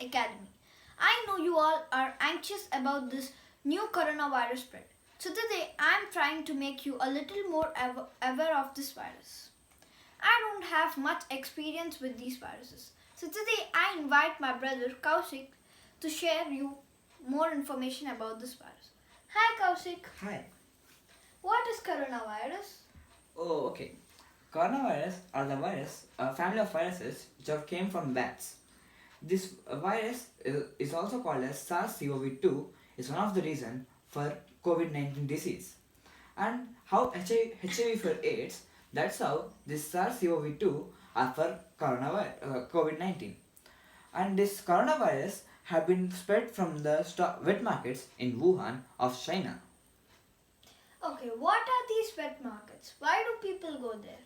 Academy. I know you all are anxious about this new coronavirus spread. So today I am trying to make you a little more aware of this virus. I don't have much experience with these viruses. So today I invite my brother Kaushik to share you more information about this virus. Hi Kaushik, Hi. what is coronavirus? Oh, okay. Coronavirus are the virus, a family of viruses which have came from bats. This virus is also called as SARS-CoV-2. Is one of the reason for COVID-19 disease. And how HIV for AIDS, that's how this SARS-CoV-2 are for coronavirus, COVID-19. And this coronavirus have been spread from the wet markets in Wuhan of China. Okay, what are these wet markets? Why do people go there?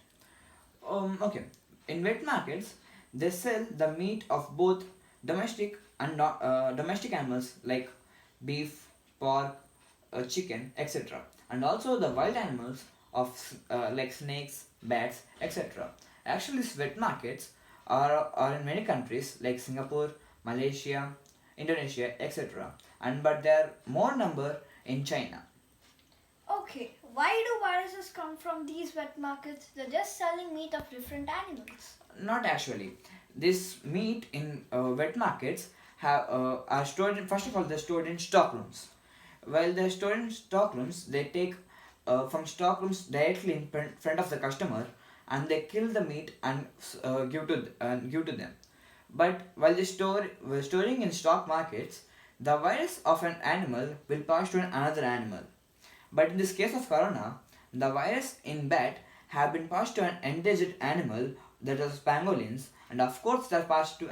Okay. In wet markets, they sell the meat of both domestic and domestic animals like beef, pork, chicken, etc. And also the wild animals of like snakes, bats, etc. Actually, these wet markets are in many countries like Singapore, Malaysia, Indonesia, etc. And but there are more number in China. Okay, why do viruses come from these wet markets? They're just selling meat of different animals. Not actually. This meat in wet markets are stored in, first of all, they're stored in stockrooms. While they're stored in stockrooms, they take from stockrooms directly in front of the customer, and they kill the meat and give to them. But while while storing in stock markets, the virus of an animal will pass to another animal. But in this case of corona, the virus in bat have been passed to an endangered animal, that is pangolins, and of course they are passed to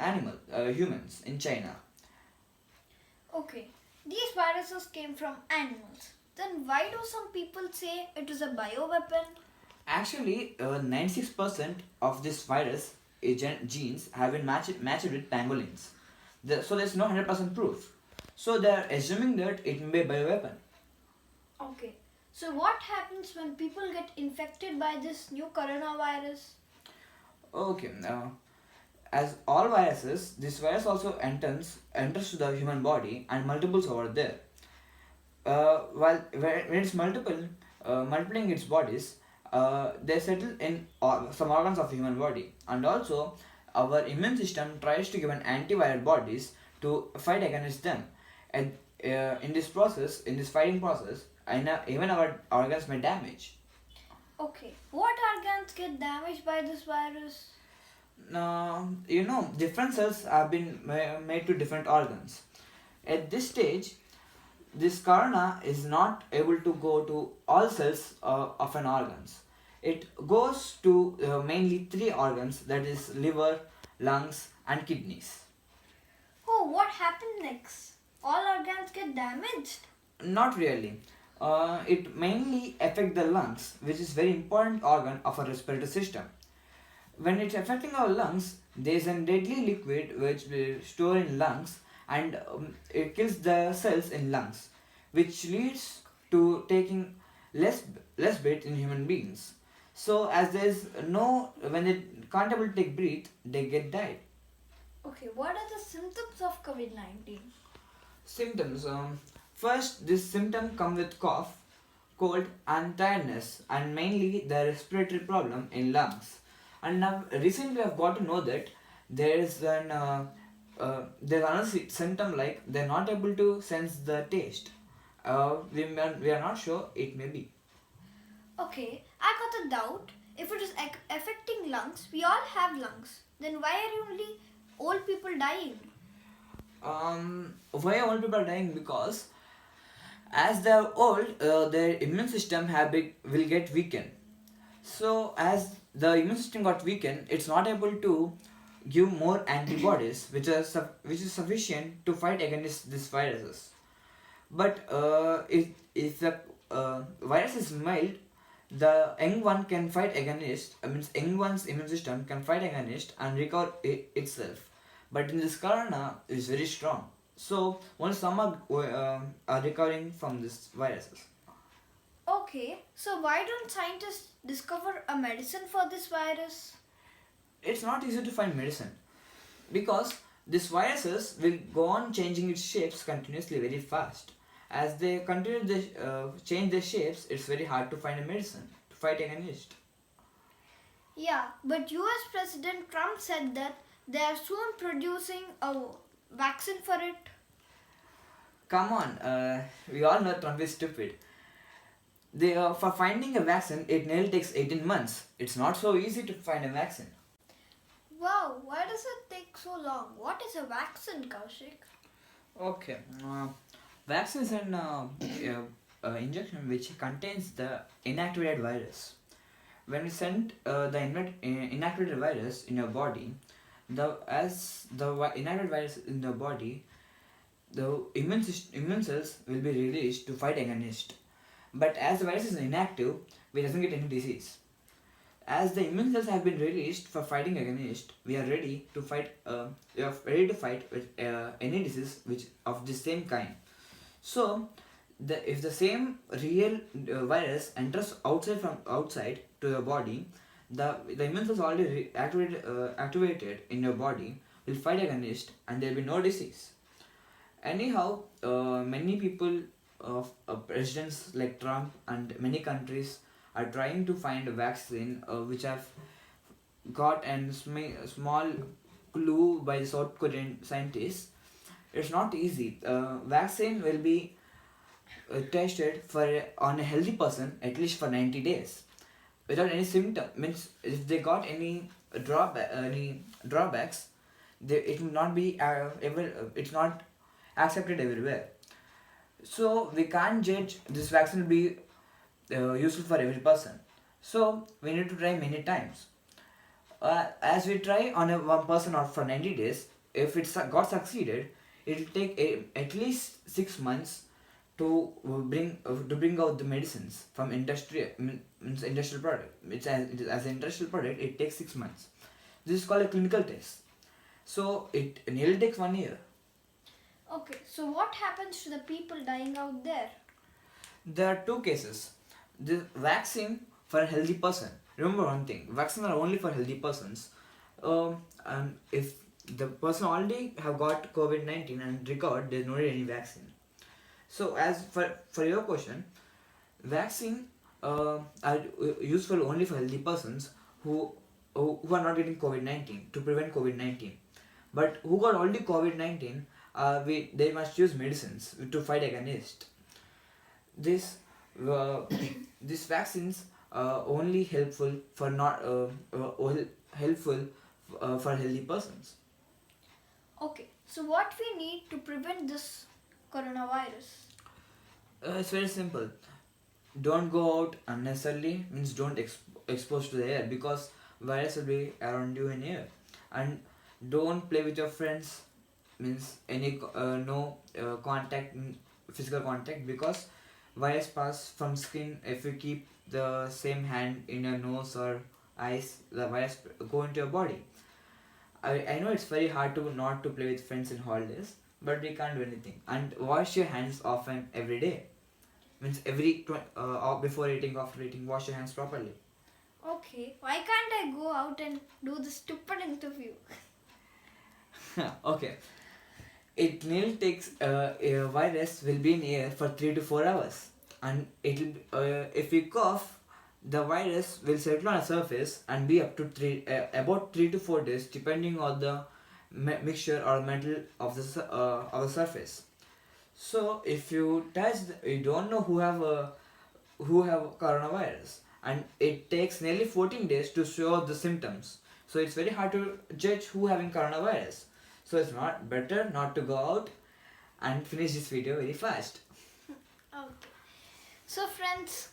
humans in China. Okay, these viruses came from animals. Then why do some people say it is a bioweapon? Actually, 96% of this virus genes have been matched with pangolins. So there's no 100% proof. So they are assuming that it may be a bioweapon. Okay, so what happens when people get infected by this new coronavirus? Okay, as all viruses, this virus also enters to the human body and multiples over there. While when it's multiplying its bodies, they settle in some organs of the human body, and also our immune system tries to give an antiviral bodies to fight against them. And in this fighting process, even our organs may damage. Okay, what organs get damaged by this virus? Different cells have been made to different organs. At this stage, this corona is not able to go to all cells of an organs. It goes to mainly three organs, that is liver, lungs, and kidneys. Oh, what happened next? All organs get damaged? Not really. It mainly affect the lungs, which is very important organ of our respiratory system. When it's affecting our lungs, there is a deadly liquid which will store in lungs, and it kills the cells in lungs, which leads to taking less breath in human beings. So as there is no, when they can't able to take breath, they get died. Okay, what are the symptoms of COVID-19? Symptoms. First, this symptom come with cough, cold, and tiredness, and mainly the respiratory problem in lungs. And now recently I've got to know that there's another symptom, like they're not able to sense the taste. We are not sure, it may be. Okay, I got a doubt. If it is affecting lungs, we all have lungs. Then why are only old people dying? Why old people are dying? Because as they're old, their immune system will get weakened. So as the immune system got weakened, it's not able to give more antibodies, which is sufficient to fight against these viruses. But if the virus is mild, the young one can fight against. Young one's immune system can fight against and recover itself. But in this corona, it's very strong. So only some are recovering from these viruses. Okay, so why don't scientists discover a medicine for this virus? It's not easy to find medicine because These viruses will go on changing its shapes continuously very fast. As they continue to change their shapes, it's very hard to find a medicine to fight against. Yeah, but US President Trump said that they are soon producing a vaccine for it. Come on, we all know Trump is stupid. For finding a vaccine, it nearly takes 18 months. It's not so easy to find a vaccine. Wow, why does it take so long? What is a vaccine, Kaushik? Okay. Vaccine is an injection which contains the inactivated virus. When we send the inactivated virus in your body, inactivated virus in the body, the immune cells will be released to fight against. But as the virus is inactive, we doesn't get any disease. As the immune cells have been released for fighting against, we are ready to fight. We are ready to fight with any disease which of the same kind. So, if the same real virus enters outside to your body, the immune cells already activated in your body will fight against, and there will be no disease. Anyhow, many people of presidents like Trump and many countries are trying to find a vaccine which have got a small clue by the South Korean scientists. It's not easy. Vaccine will be tested on a healthy person at least for 90 days without any symptom. Means if they got any drawbacks, it will not be it's not accepted everywhere. So we can't judge this vaccine will be useful for every person. So we need to try many times. As we try on one person or for 90 days, if it's got succeeded, it will take at least 6 months to bring out the medicines from industrial product. As an industrial product, it takes 6 months. This is called a clinical test. So it nearly takes 1 year. Okay, so what happens to the people dying out there? There are two cases. The vaccine for a healthy person. Remember one thing: vaccines are only for healthy persons. And if the person already have got COVID-19 and recovered, there's no need any vaccine. So as for your question, vaccine are useful only for healthy persons who are not getting COVID-19 to prevent COVID-19. But who got already COVID-19, they must use medicines to fight against. These vaccines are only helpful for healthy persons. Okay, so what we need to prevent this coronavirus? It's very simple. Don't go out unnecessarily, means don't expose to the air, because virus will be around you in air. And don't play with your friends, means any contact, physical contact, because virus pass from skin. If you keep the same hand in your nose or eyes, the virus go into your body. I know it's very hard to not to play with friends in holidays, but we can't do anything. And wash your hands often every day. Means before eating, after eating, wash your hands properly. Okay, why can't I go out and do this stupid interview? Okay. It nearly takes a virus will be in air for 3 to 4 hours, and if we cough, the virus will settle on a surface and be up to about 3 to 4 days, depending on the mixture or metal of the surface. So if you you don't know who have coronavirus, and it takes nearly 14 days to show the symptoms. So it's very hard to judge who having coronavirus. So it's not better not to go out and finish this video very fast. Okay. So friends,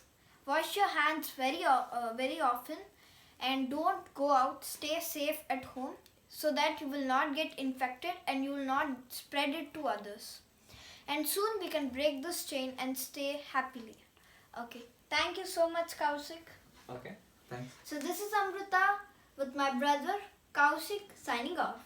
wash your hands very often, and don't go out. Stay safe at home so that you will not get infected and you will not spread it to others. And soon we can break this chain and stay happily. Okay. Thank you so much, Kaushik. Okay, thanks. So this is Amrutha with my brother Kaushik signing off.